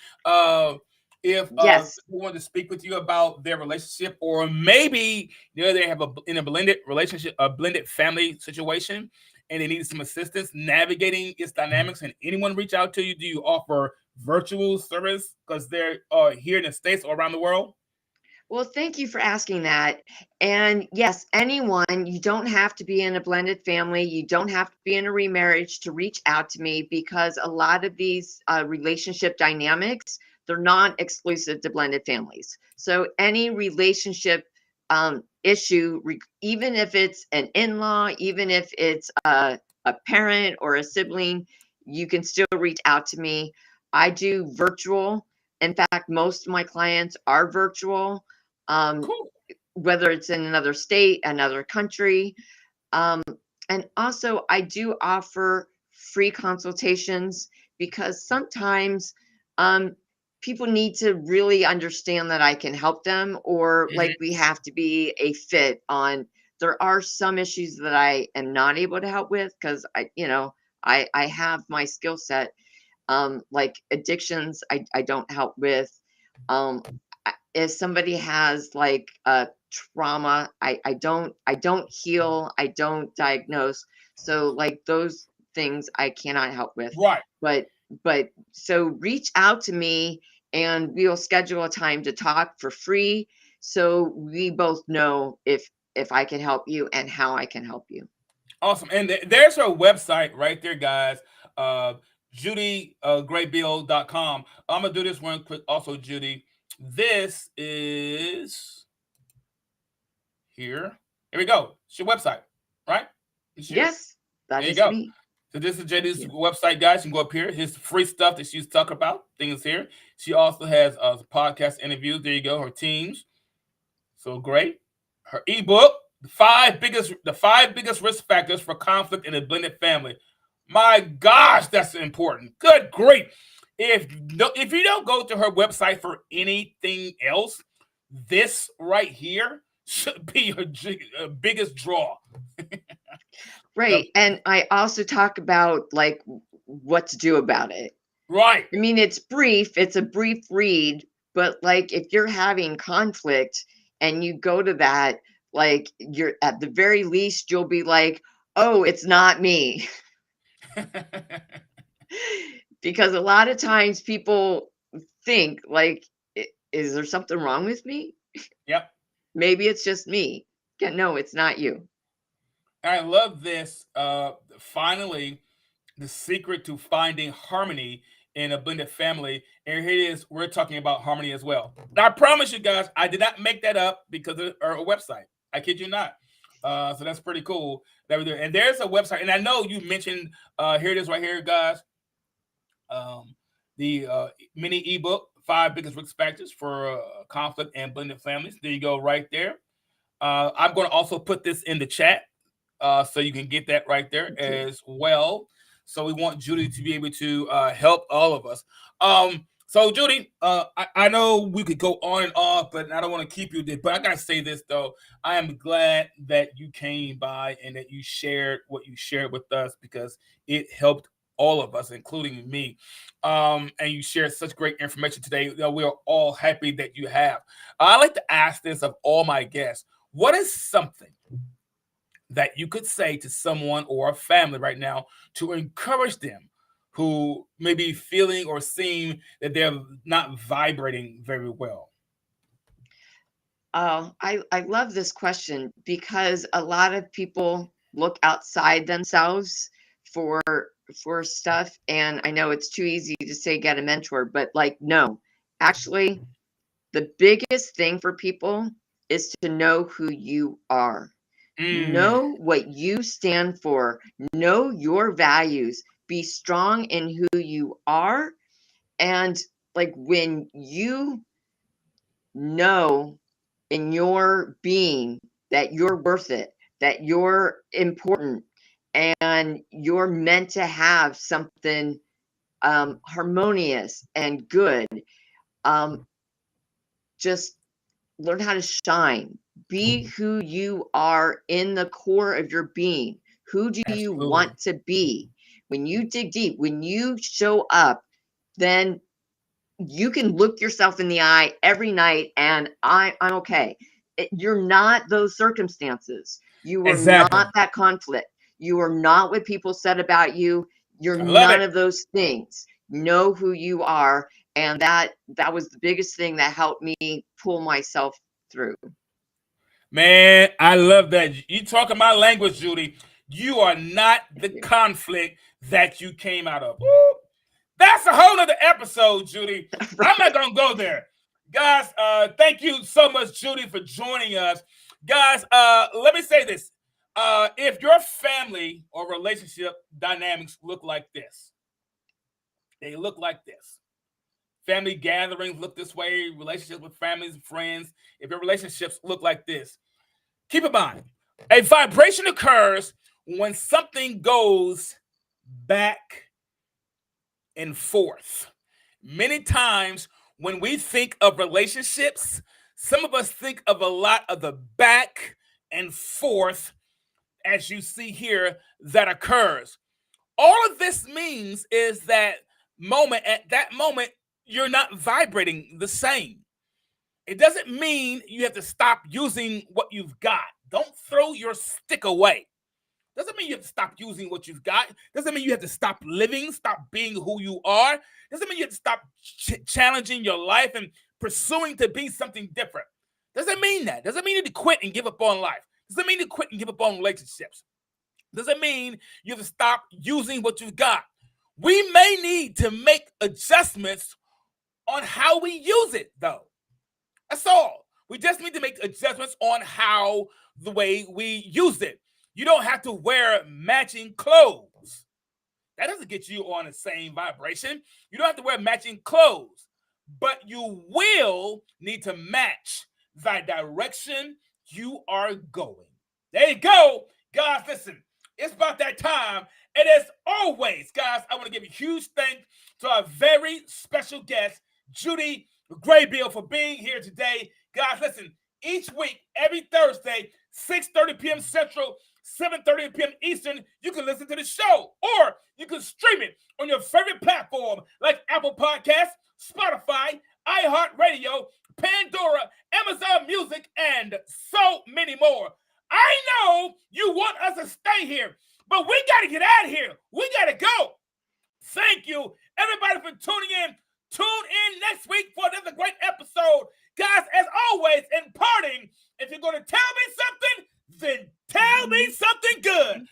if Yes. they want to speak with you about their relationship, or maybe they have in a blended relationship, a blended family situation, and they need some assistance navigating its dynamics? And anyone reach out to you? Do you offer virtual service because they're here in the States or around the world? Well, thank you for asking that. And yes, anyone, you don't have to be in a blended family. You don't have to be in a remarriage to reach out to me because a lot of these relationship dynamics, they're not exclusive to blended families. So any relationship issue, even if it's an in-law, even if it's a parent or a sibling, you can still reach out to me. I do virtual. In fact, most of my clients are virtual, um, Cool. whether it's in another state, another country. Um, and also, I do offer free consultations because sometimes People need to really understand that I can help them, or like we have to be a fit on. There are some issues that I am not able to help with because I have my skill set. Like addictions, I don't help with. If somebody has like a trauma, I don't heal, I don't diagnose. So like those things I cannot help with. Right. But so reach out to me and we'll schedule a time to talk for free so we both know if I can help you and how I can help you. Awesome. And there's her website right there, guys. JudyGraybill.com. I'm going to do this one quick also, Judy. This is here. Here we go. It's your website, right? Yes, that there you is go. me. So this is Judy's website, guys. You can go up here. Here's the free stuff that she's talking about. Things here. She also has podcast interviews. There you go. Her teams. So great. Her ebook, the five biggest risk factors for conflict in a blended family. My gosh, that's important. Good grief. If you don't go to her website for anything else, this right here should be her biggest draw. Right. And I also talk about like what to do about it. Right. I mean, it's a brief read, but like if you're having conflict and you go to that, like you're at the very least, you'll be like, oh, it's not me. Because a lot of times people think like, is there something wrong with me? Yep. Maybe it's just me. Yeah, no, it's not you. I love this. Finally, the secret to finding harmony in a blended family. And here it is. We're talking about harmony as well. Now, I promise you guys, I did not make that up because of our website. I kid you not. So that's pretty cool that we're doing. And there's a website. And I know you mentioned, here it is right here, guys. The mini ebook, 5 biggest risk factors for conflict and blended families. There you go, right there. I'm going to also put this in the chat so you can get that right there as well. So we want Judy to be able to help all of us. So Judy, I know we could go on and on, but I don't want to keep you there. But I gotta say this though, I am glad that you came by and that you shared what you shared with us because it helped all of us, including me. And you shared such great information today. We are all happy that you have. I like to ask this of all my guests: what is something that you could say to someone or a family right now to encourage them who may be feeling or seeing that they're not vibrating very well? I love this question because a lot of people look outside themselves for stuff, and I know it's too easy to say get a mentor, but like no, actually the biggest thing for people is to know who you are. Know what you stand for, know your values, be strong in who you are. And like when you know in your being that you're worth it, that you're important, and you're meant to have something harmonious and good, just learn how to shine. Be who you are in the core of your being. Who do you want to be? When you dig deep, when you show up, then you can look yourself in the eye every night and I'm okay. You're not those circumstances. You are not that conflict. You are not what people said about you. You're none of those things. Know who you are. And that was the biggest thing that helped me pull myself through. Man, I love that. You talking my language, Judy. You are not the conflict that you came out of. Woo. That's a whole nother episode, Judy. Right. I'm not going to go there. Guys, thank you so much, Judy, for joining us. Guys, let me say this. If your family or relationship dynamics look like this, they look like this. Family gatherings look this way, relationships with families and friends. If your relationships look like this, keep in mind, a vibration occurs when something goes back and forth, Many times when we think of relationships, some of us think of a lot of the back and forth, as you see here, that occurs. All of this means is that at that moment, you're not vibrating the same. It doesn't mean you have to stop using what you've got. Don't throw your stick away. Doesn't mean you have to stop using what you've got. Doesn't mean you have to stop living, stop being who you are. Doesn't mean you have to stop challenging your life and pursuing to be something different. Doesn't mean that. Doesn't mean you have to quit and give up on life. Doesn't mean to quit and give up on relationships. Doesn't mean you have to stop using what you've got. We may need to make adjustments on how we use it, though. That's all. We just need to make adjustments on how the way we use it. You don't have to wear matching clothes. That doesn't get you on the same vibration. You don't have to wear matching clothes, but you will need to match the direction you are going. There you go. Guys, listen, it's about that time. And as always, guys, I want to give a huge thanks to our very special guest, Judy Graybill, for being here today. Guys, listen, each week, every Thursday, 6:30 p.m. Central, 7:30 p.m. Eastern, you can listen to the show, or you can stream it on your favorite platform like Apple Podcasts, Spotify, iHeartRadio, Pandora, Amazon Music, and so many more. I know you want us to stay here, but we got to get out of here. We got to go. Thank you, everybody, for tuning in. Tune in next week for another great episode. Guys, as always, in parting, if you're going to tell me something, then tell me something good.